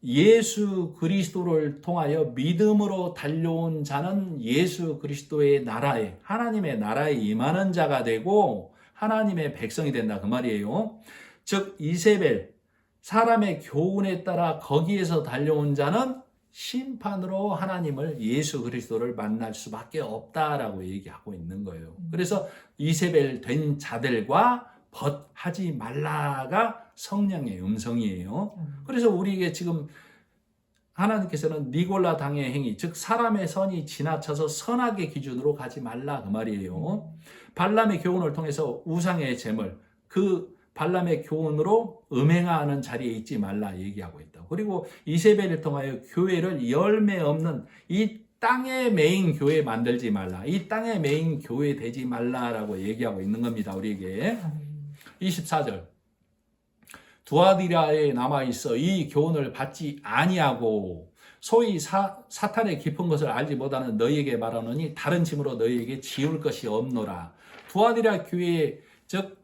예수 그리스도를 통하여 믿음으로 달려온 자는 예수 그리스도의 나라에, 하나님의 나라에 임하는 자가 되고 하나님의 백성이 된다 그 말이에요. 즉 이세벨 사람의 교훈에 따라 거기에서 달려온 자는 심판으로 하나님을, 예수 그리스도를 만날 수밖에 없다라고 얘기하고 있는 거예요. 그래서 이세벨 된 자들과 벗하지 말라가 성령의 음성이에요. 그래서 우리에게 지금 하나님께서는 니골라 당의 행위, 즉 사람의 선이 지나쳐서 선악의 기준으로 가지 말라 그 말이에요. 발람의 교훈을 통해서 우상의 제물, 그 발람의 교훈으로 음행하는 자리에 있지 말라 얘기하고 있다. 그리고 이세벨을 통하여 교회를 열매 없는 이 땅의 메인 교회 만들지 말라, 이 땅의 메인 교회 되지 말라라고 얘기하고 있는 겁니다. 우리에게. 24절 두아디라에 남아있어 이 교훈을 받지 아니하고 소위 사탄의 깊은 것을 알지 못하는 너희에게 말하노니 다른 짐으로 너희에게 지울 것이 없노라. 두아디라 교회에, 즉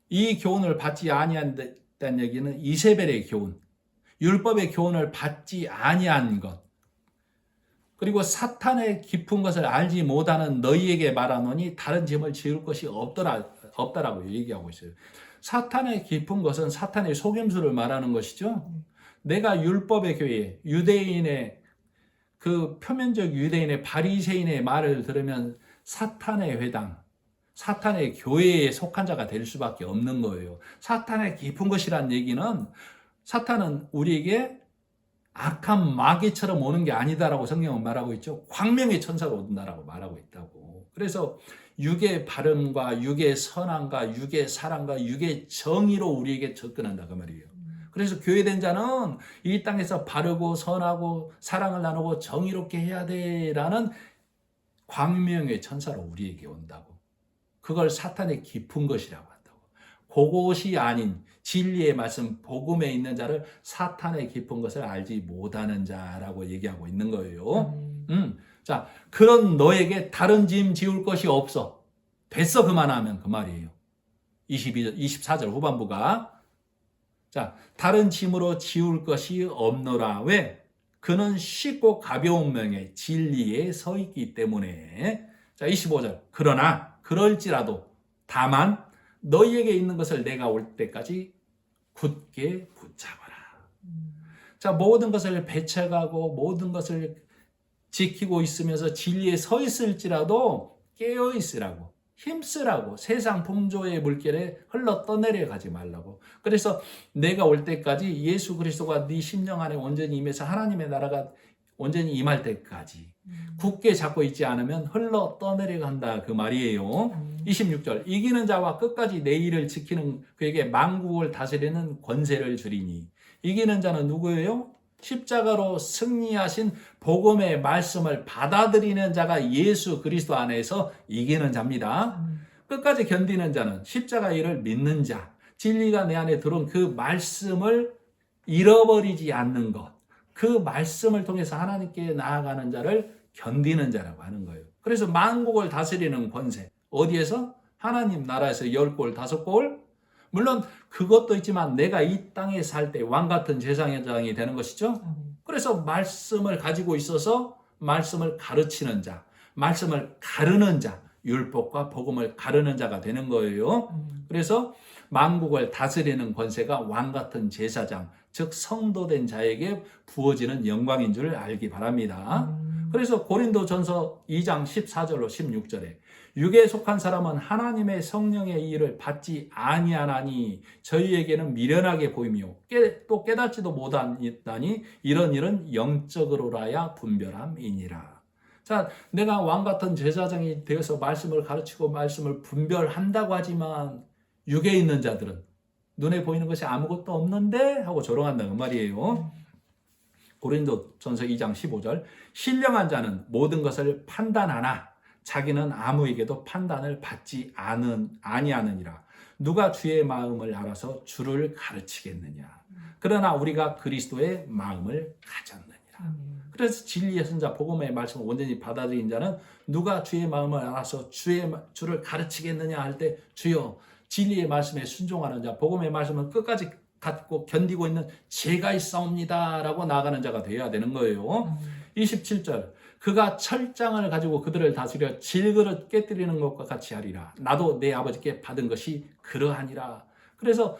이 교훈을 받지 아니한다는 얘기는 이세벨의 교훈, 율법의 교훈을 받지 아니한 것, 그리고 사탄의 깊은 것을 알지 못하는 너희에게 말하노니 다른 짐을 지을 것이 없다라고 얘기하고 있어요. 사탄의 깊은 것은 사탄의 속임수를 말하는 것이죠. 내가 율법의 교회, 유대인의 그 표면적 유대인의 바리새인의 말을 들으면 사탄의 회당, 사탄의 교회에 속한 자가 될 수밖에 없는 거예요. 사탄의 깊은 것이란 얘기는 사탄은 우리에게 악한 마귀처럼 오는 게 아니다라고 성경은 말하고 있죠. 광명의 천사로 온다라고 말하고 있다고. 그래서 육의 바름과 육의 선함과 육의 사랑과 육의 정의로 우리에게 접근한다 그 말이에요. 그래서 교회된 자는 이 땅에서 바르고 선하고 사랑을 나누고 정의롭게 해야 돼라는 광명의 천사로 우리에게 온다고. 그걸 사탄의 깊은 것이라고 한다고. 그것이 아닌 진리의 말씀 복음에 있는 자를 사탄의 깊은 것을 알지 못하는 자라고 얘기하고 있는 거예요. 자, 그런 너에게 다른 짐 지울 것이 없어. 됐어 그만하면 그 말이에요. 24절 후반부가, 자, 다른 짐으로 지울 것이 없노라. 왜? 그는 쉽고 가벼운 명예 진리에 서 있기 때문에. 자, 25절 그러나 그럴지라도 다만 너희에게 있는 것을 내가 올 때까지 굳게 붙잡아라. 자, 모든 것을 배척하고 모든 것을 지키고 있으면서 진리에 서 있을지라도 깨어 있으라고, 힘쓰라고, 세상 풍조의 물결에 흘러 떠내려 가지 말라고. 그래서 내가 올 때까지 예수 그리스도가 네 심령 안에 온전히 임해서 하나님의 나라가 온전히 임할 때까지 굳게 잡고 있지 않으면 흘러 떠내려간다 그 말이에요. 26절 이기는 자와 끝까지 내 일을 지키는 그에게 만국을 다스리는 권세를 주리니. 이기는 자는 누구예요? 십자가로 승리하신 복음의 말씀을 받아들이는 자가 예수 그리스도 안에서 이기는 자입니다. 끝까지 견디는 자는 십자가 일을 믿는 자, 진리가 내 안에 들어온 그 말씀을 잃어버리지 않는 것, 그 말씀을 통해서 하나님께 나아가는 자를 견디는 자라고 하는 거예요. 그래서 만국을 다스리는 권세, 어디에서? 하나님 나라에서 10골, 5골. 물론 그것도 있지만 내가 이 땅에 살 때 왕같은 제사장이 되는 것이죠. 그래서 말씀을 가지고 있어서 말씀을 가르치는 자, 말씀을 가르는 자, 율법과 복음을 가르는 자가 되는 거예요. 그래서 만국을 다스리는 권세가 왕같은 제사장, 즉 성도된 자에게 부어지는 영광인 줄 알기 바랍니다. 그래서 고린도전서 2장 14절로 16절에 육에 속한 사람은 하나님의 성령의 일을 받지 아니하나니 저희에게는 미련하게 보이며 또 깨닫지도 못하니 이런 일은 영적으로라야 분별함이니라. 자, 내가 왕같은 제사장이 되어서 말씀을 가르치고 말씀을 분별한다고 하지만 육에 있는 자들은 눈에 보이는 것이 아무것도 없는데 하고 조롱한다는 말이에요. 고린도전서 2장 15절 신령한 자는 모든 것을 판단하나 자기는 아무에게도 판단을 받지 아니하느니라. 누가 주의 마음을 알아서 주를 가르치겠느냐. 그러나 우리가 그리스도의 마음을 가졌느니라. 그래서 진리의 선자 복음의 말씀을 온전히 받아들인 자는 누가 주의 마음을 알아서 주를 가르치겠느냐 할 때 주여 진리의 말씀에 순종하는 자, 복음의 말씀을 끝까지 갖고 견디고 있는 제가 있사옵니다 라고 나아가는 자가 되어야 되는 거예요. 27절 그가 철장을 가지고 그들을 다스려 질그릇 깨뜨리는 것과 같이 하리라. 나도 내 아버지께 받은 것이 그러하니라. 그래서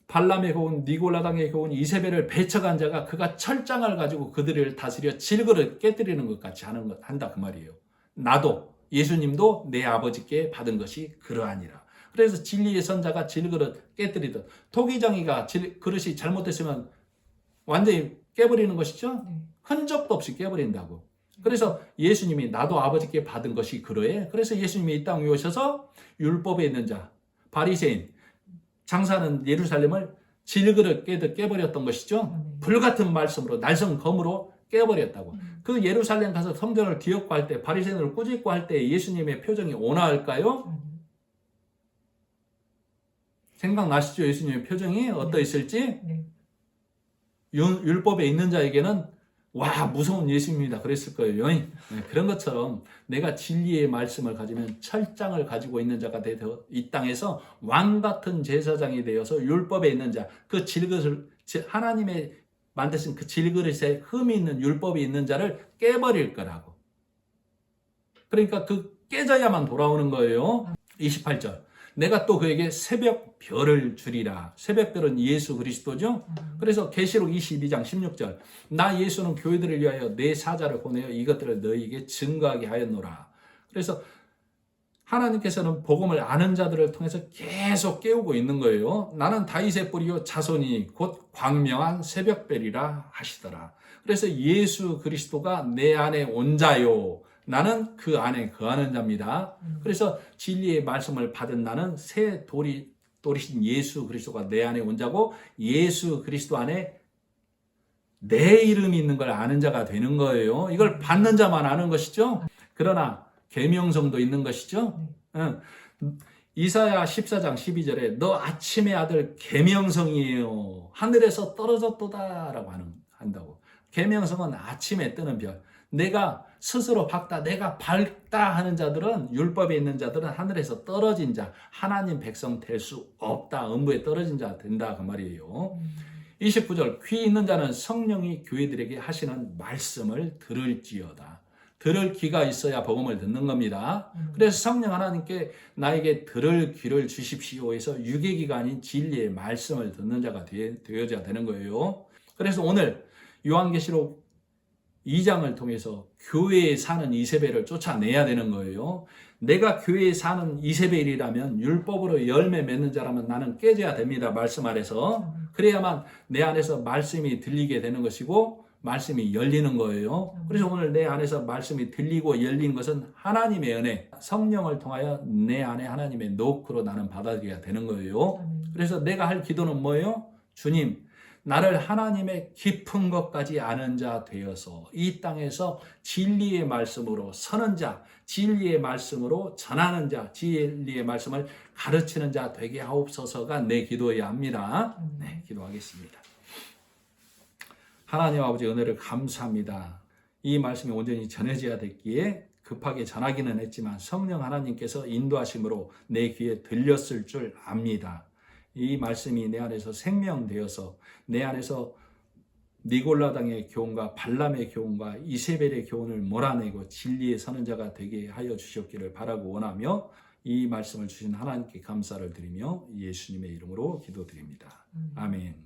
발람의 교훈, 니골라당의 교훈, 이세벨을 배척한 자가 그가 철장을 가지고 그들을 다스려 질그릇 깨뜨리는 것 같이 한다 그 말이에요. 나도 예수님도 내 아버지께 받은 것이 그러하니라. 그래서 진리의 선자가 질그릇 깨뜨리듯 토기장이가 그릇이 잘못됐으면 완전히 깨버리는 것이죠. 흔적도 없이 깨버린다고. 그래서 예수님이 나도 아버지께 받은 것이 그러해. 그래서 예수님이 이 땅에 오셔서 율법에 있는 자, 바리새인, 장사하는 예루살렘을 질그릇 깨버렸던 것이죠. 불같은 말씀으로 날성검으로 깨버렸다고. 그 예루살렘 가서 성전을 뒤엎고 할 때 바리새인을 꾸짖고 할 때 예수님의 표정이 온화할까요? 생각나시죠? 예수님의 표정이 어떠했을지? 율법에 있는 자에게는 와 무서운 예수님이다 그랬을 거예요. 그런 것처럼 내가 진리의 말씀을 가지면 철장을 가지고 있는 자가 되어 이 땅에서 왕같은 제사장이 되어서 율법에 있는 자, 그 질그릇을 하나님의 만드신 그 질그릇에 흠이 있는 율법이 있는 자를 깨버릴 거라고. 그러니까 그 깨져야만 돌아오는 거예요. 28절 내가 또 그에게 새벽 별을 주리라. 새벽 별은 예수 그리스도죠. 그래서 계시록 22장 16절 나 예수는 교회들을 위하여 내 사자를 보내어 이것들을 너희에게 증거하게 하였노라. 그래서 하나님께서는 복음을 아는 자들을 통해서 계속 깨우고 있는 거예요. 나는 다윗의 뿌리요 자손이 곧 광명한 새벽별이라 하시더라. 그래서 예수 그리스도가 내 안에 온 자요. 나는 그 안에 거하는 자입니다. 그래서 진리의 말씀을 받은 나는 새 돌이신 예수 그리스도가 내 안에 온 자고 예수 그리스도 안에 내 이름이 있는 걸 아는 자가 되는 거예요. 이걸 받는 자만 아는 것이죠. 그러나 계명성도 있는 것이죠. 이사야 14장 12절에 너 아침의 아들 계명성이에요. 하늘에서 떨어졌도다 라고 한다고. 계명성은 아침에 뜨는 별. 내가 스스로 박다, 내가 밝다 하는 자들은 율법에 있는 자들은 하늘에서 떨어진 자, 하나님 백성 될 수 없다. 음부에 떨어진 자 된다 그 말이에요. 29절 귀 있는 자는 성령이 교회들에게 하시는 말씀을 들을지어다. 들을 귀가 있어야 복음을 듣는 겁니다. 그래서 성령 하나님께 나에게 들을 귀를 주십시오 해서 유괴기가 아닌 진리의 말씀을 듣는 자가 되어야 되는 거예요. 그래서 오늘 요한계시록 2장을 통해서 교회에 사는 이세벨을 쫓아내야 되는 거예요. 내가 교회에 사는 이세벨이라면 율법으로 열매 맺는 자라면 나는 깨져야 됩니다. 말씀 아래서. 그래야만 내 안에서 말씀이 들리게 되는 것이고 말씀이 열리는 거예요. 그래서 오늘 내 안에서 말씀이 들리고 열린 것은 하나님의 은혜, 성령을 통하여 내 안에 하나님의 노크로 나는 받아들여야 되는 거예요. 그래서 내가 할 기도는 뭐예요? 주님, 나를 하나님의 깊은 것까지 아는 자 되어서 이 땅에서 진리의 말씀으로 서는 자, 진리의 말씀으로 전하는 자, 진리의 말씀을 가르치는 자 되게 하옵소서가 내 기도여야 합니다. 네, 기도하겠습니다. 하나님 아버지 은혜를 감사합니다. 이 말씀이 온전히 전해져야 됐기에 급하게 전하기는 했지만 성령 하나님께서 인도하심으로 내 귀에 들렸을 줄 압니다. 이 말씀이 내 안에서 생명되어서 내 안에서 니골라당의 교훈과 발람의 교훈과 이세벨의 교훈을 몰아내고 진리에 서는 자가 되게 하여 주시옵기를 바라고 원하며 이 말씀을 주신 하나님께 감사를 드리며 예수님의 이름으로 기도드립니다. 아멘.